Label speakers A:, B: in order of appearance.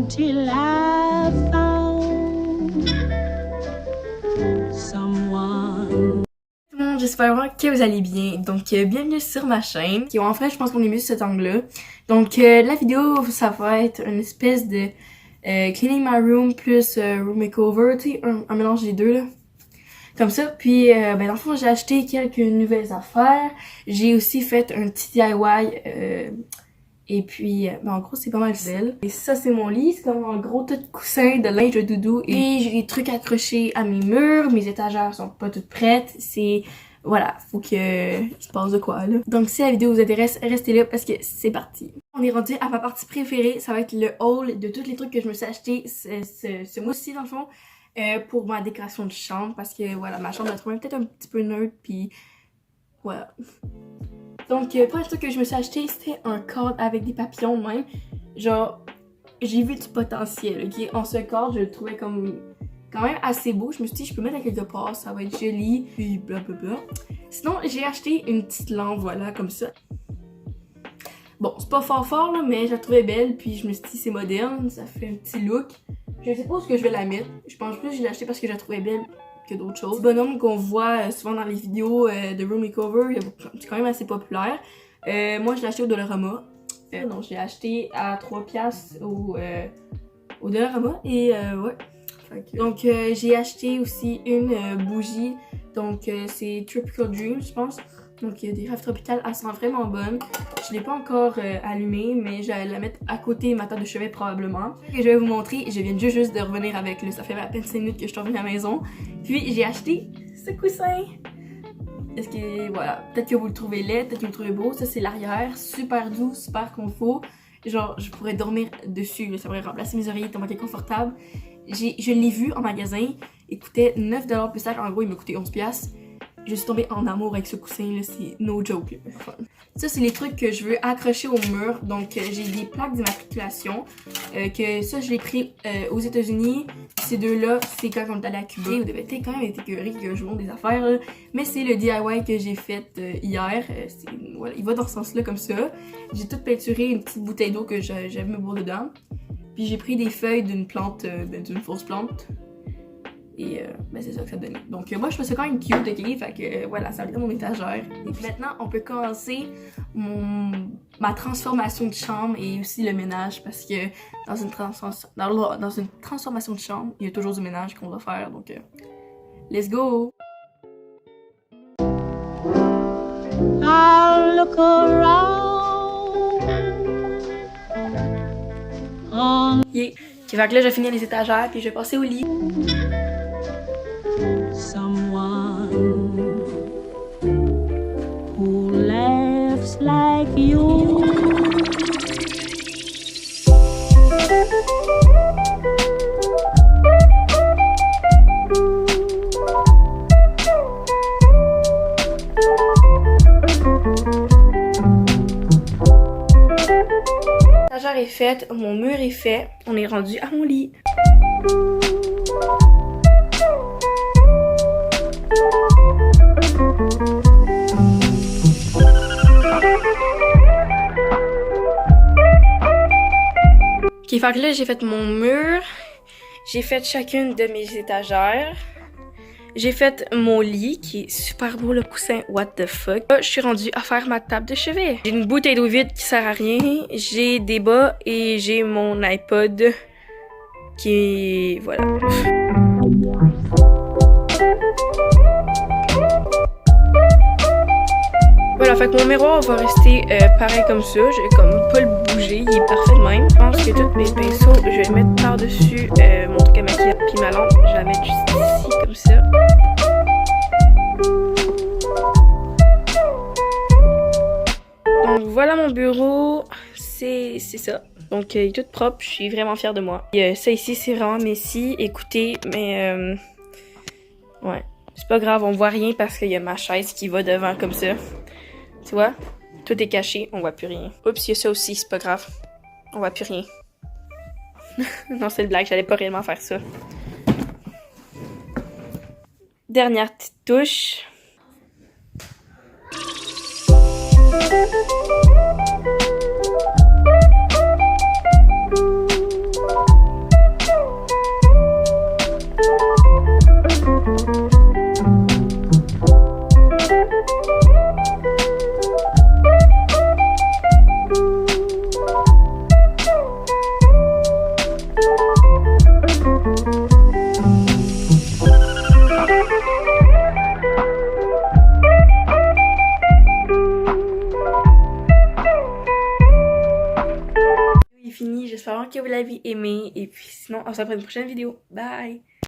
A: until I found someone.
B: Tout le monde, j'espère vraiment que vous allez bien. Donc, bienvenue sur ma chaîne. En fait, je pense qu'on est mieux sur cet angle-là. Donc, la vidéo, ça va être une espèce de cleaning my room plus room makeover, tu sais, un mélange des deux, là. Comme ça. Puis, dans le fond, j'ai acheté quelques nouvelles affaires. J'ai aussi fait un petit DIY. Et puis, en gros, c'est pas mal d'elle. Et ça, c'est mon lit. C'est comme un gros tas de coussins, de linge de doudou. Et j'ai des trucs accrochés à mes murs. Mes étagères sont pas toutes prêtes. Voilà, faut que il se passe de quoi, là. Donc, si la vidéo vous intéresse, restez là parce que c'est parti. On est rendu à ma partie préférée. Ça va être le haul de tous les trucs que je me suis acheté ce mois-ci, dans le fond. Pour ma décoration de chambre. Parce que, voilà, ma chambre, je la trouvais peut-être un petit peu neutre. Puis, voilà. Donc, le premier truc que je me suis acheté, c'était un cadre avec des papillons même. Genre, j'ai vu du potentiel, ok? En ce cadre, je le trouvais comme quand même assez beau. Je me suis dit, je peux mettre à quelque part, ça va être joli, puis blablabla. Sinon, j'ai acheté une petite lampe, voilà, comme ça. Bon, c'est pas fort là, mais je la trouvais belle, puis je me suis dit, c'est moderne, ça fait un petit look. Je sais pas où est-ce que je vais la mettre. Je pense plus que je l'ai acheté parce que je la trouvais belle que d'autres choses. Ce bonhomme qu'on voit souvent dans les vidéos de room makeover, c'est quand même assez populaire. Moi, je l'ai acheté au Dollarama. Non, je l'ai acheté à 3$ au Dollarama. Et ouais. Donc, j'ai acheté aussi une bougie. Donc, c'est Tropical Dream, je pense. Donc, il y a des rêves tropicales. Elle sent vraiment bonne. Je ne l'ai pas encore allumée, mais je vais la mettre à côté de ma table de chevet probablement. Et je vais vous montrer. Je viens juste de revenir avec le. Ça fait à peine 5 minutes que je suis revenue à la maison. Puis, j'ai acheté ce coussin. Est-ce que, voilà, peut-être que vous le trouvez laid, peut-être que vous le trouvez beau. Ça, c'est l'arrière. Super doux, super confort. Genre, je pourrais dormir dessus. Ça pourrait remplacer mes oreillers tellement qu'il est confortable. Je l'ai vu en magasin. Il coûtait 9$ plus cher. En gros, il m'a coûté 11$. Je suis tombée en amour avec ce coussin là, c'est no joke là. Ça c'est les trucs que je veux accrocher au mur. Donc j'ai des plaques d'immatriculation que ça je l'ai pris aux États-Unis. Ces deux-là, c'est quand on est allé à Cuba. Vous devez être quand même être écœuré que je vous montre des affaires là. Mais c'est le DIY que j'ai fait hier. Voilà, il va dans ce sens-là comme ça. J'ai tout peinturé une petite bouteille d'eau que j'avais me boire dedans. Puis j'ai pris des feuilles d'une plante, d'une fausse plante. Et c'est ça que ça donnait. Donc moi je trouve ça quand même cute, ok? Fait que voilà, ça va être dans mon étagère. Et puis maintenant on peut commencer ma transformation de chambre et aussi le ménage parce que dans une transformation de chambre, il y a toujours du ménage qu'on doit faire. Donc let's go!
A: I'll look around.
B: Yeah. Okay, fait que là je vais finir les étagères puis je vais passer au lit.
A: Someone who laughs like you.
B: L'étagère est faite, mon mur est fait, on est rendu à mon lit. Ok, fait que là j'ai fait mon mur, j'ai fait chacune de mes étagères, j'ai fait mon lit qui est super beau, le coussin, what the fuck. Là, je suis rendue à faire ma table de chevet. J'ai une bouteille d'eau vide qui sert à rien, j'ai des bas et j'ai mon iPod qui est... voilà. Voilà, fait que mon miroir va rester pareil comme ça. Je vais comme pas le bouger, il est parfait de même. Je pense que tous mes pinceaux, je vais mettre par-dessus mon truc à maquillage. Puis ma lampe, je vais la mettre juste ici, comme ça. Donc voilà mon bureau, c'est ça. Donc il est tout propre, je suis vraiment fière de moi. Et, ça ici, c'est vraiment messy, écoutez, mais ouais. C'est pas grave, on voit rien parce qu'il y a ma chaise qui va devant comme ça. Tu vois? Tout est caché, on voit plus rien. Oups, il y a ça aussi, c'est pas grave. On voit plus rien. Non, c'est une blague, j'allais pas réellement faire ça. Dernière petite touche. j'espère que vous l'avez aimé. Et puis sinon, on se revoit pour une prochaine vidéo. Bye!